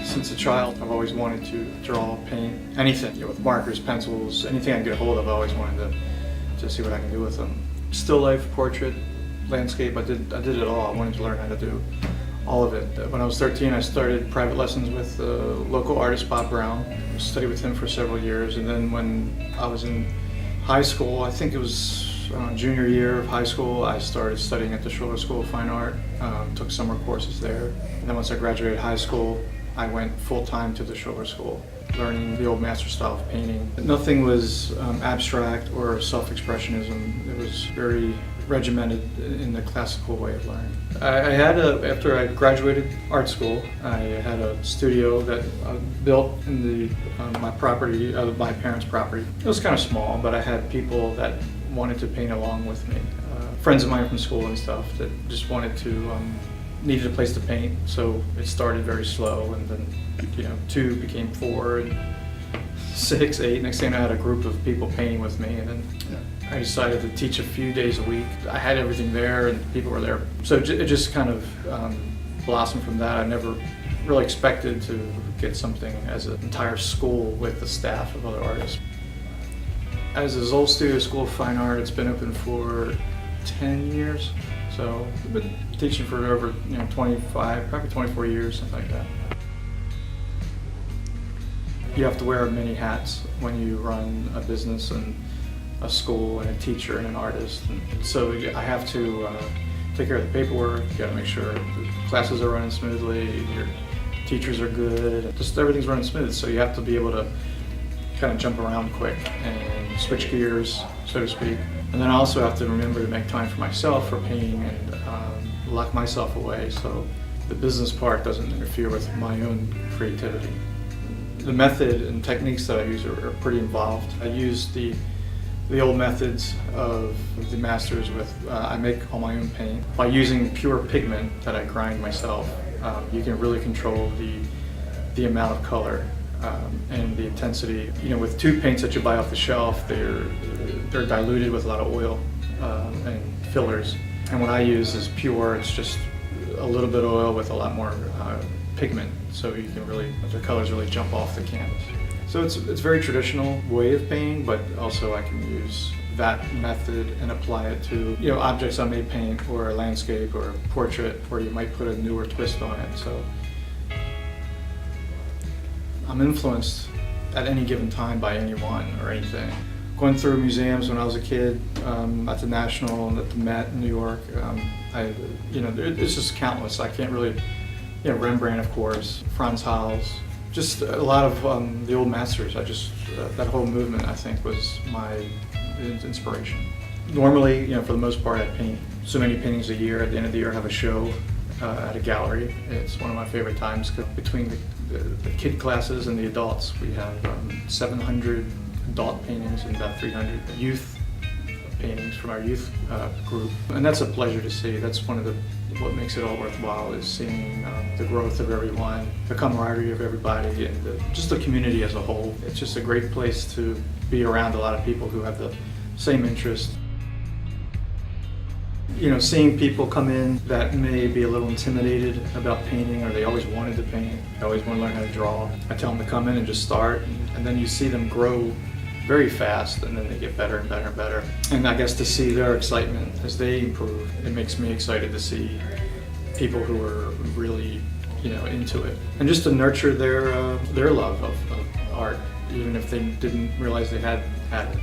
Since a child, I've always wanted to draw, paint, anything, with markers, pencils, anything I can get a hold of. I always wanted to see what I can do with them. Still life, portrait, landscape, I did it all. I wanted to learn how to do all of it. When I was 13, I started private lessons with local artist Bob Brown. I studied with him for several years, and then when I was in high school, I think it was junior year of high school, I started studying at the Schiller School of Fine Art, took summer courses there. And then once I graduated high school, I went full-time to the Schiller School, learning the old master style of painting. Nothing was abstract or self-expressionism. It was very regimented in the classical way of learning. After I graduated art school, I had a studio that I built in my property, my parents' property. It was kind of small, but I had people that wanted to paint along with me. Friends of mine from school and stuff that just needed a place to paint, so it started very slow, and then 2 became 4, and 6, 8. Next thing I had a group of people painting with me, and then I decided to teach a few days a week. I had everything there, and people were there, so it just kind of blossomed from that. I never really expected to get something as an entire school with a staff of other artists. As a Zoll Studio School of Fine Art, it's been open for 10 years. So I've been teaching for over 25, probably 24 years, something like that. You have to wear many hats when you run a business and a school and a teacher and an artist. And so I have to take care of the paperwork. You got to make sure the classes are running smoothly, your teachers are good, just everything's running smooth. So you have to be able to kind of jump around quick and switch gears, so to speak. And then I also have to remember to make time for myself for painting and lock myself away so the business part doesn't interfere with my own creativity. The method and techniques that I use are pretty involved. I use the old methods of the masters with, I make all my own paint. By using pure pigment that I grind myself, you can really control the amount of color and the intensity. With tube paints that you buy off the shelf, they're diluted with a lot of oil and fillers. And what I use is pure. It's just a little bit of oil with a lot more pigment, so you can the colors really jump off the canvas. So it's a very traditional way of painting, but also I can use that method and apply it to objects I may paint, or a landscape or a portrait, where you might put a newer twist on it. So I'm influenced at any given time by anyone or anything. Going through museums when I was a kid, at the National and at the Met in New York, it's just countless. I can't really, Rembrandt, of course, Frans Hals, just a lot of the old masters. That whole movement, I think, was my inspiration. Normally, for the most part, I paint so many paintings a year. At the end of the year, I have a show at a gallery. It's one of my favorite times, because between the kid classes and the adults, we have 700 adult paintings and about 300 youth paintings from our youth group. And that's a pleasure to see. That's what makes it all worthwhile, is seeing the growth of everyone, the camaraderie of everybody, and just the community as a whole. It's just a great place to be around a lot of people who have the same interest. Seeing people come in that may be a little intimidated about painting, or they always wanted to paint, they always want to learn how to draw. I tell them to come in and just start, and then you see them grow very fast, and then they get better and better and better. And I guess to see their excitement as they improve, it makes me excited to see people who are really, into it. And just to nurture their love of art, even if they didn't realize they had it.